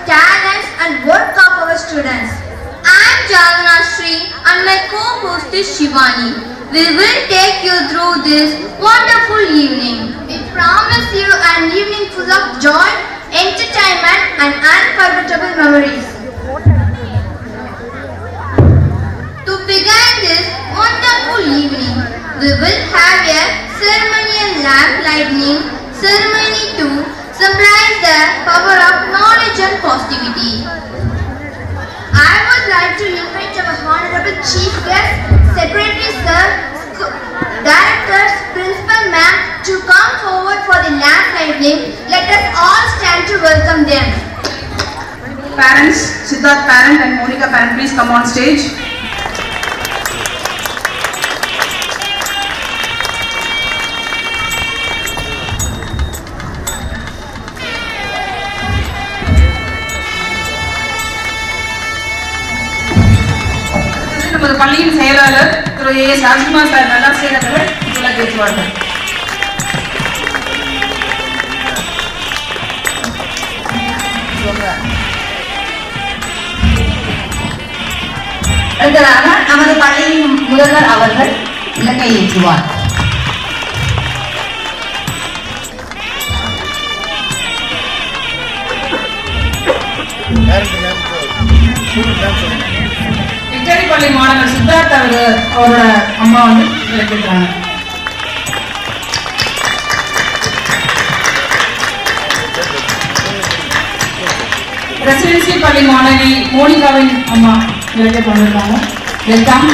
talents and work of our students. I am Jalana Shri and my co-host is Shivani. We will take you through this wonderful evening. We promise you an evening full of joy, entertainment and unforgettable memories. To begin this wonderful evening, we will have a ceremonial lamp lighting ceremony to symbolize the power of knowledge and positivity. I would like to invite our Honorable Chief Guest, Secretary Sir, Directors, Principal Ma'am to come forward for the lamp lighting. Let us all stand to welcome them. Parents, Siddharth parent and Monica parent, please come on stage. நமது பள்ளியின் செயலாளர் திரு A.S. Rajkumar sir நல்லாசிரியர் அவர்கள் சொல்ல பேசுவார்கள். அடுத்ததாக நமது பள்ளியின் முதல்வர் அவர்கள் இலக்கை ஏற்றுவார். பள்ளி மாணவர் சித்தார்த் அவரோட அம்மா வந்து விளக்கிட்டாங்க. பிரசிடென்சி பள்ளி மாணவி மோனிகாவின் அம்மா விளக்க கொண்டிருக்காங்க. வெல்கம்.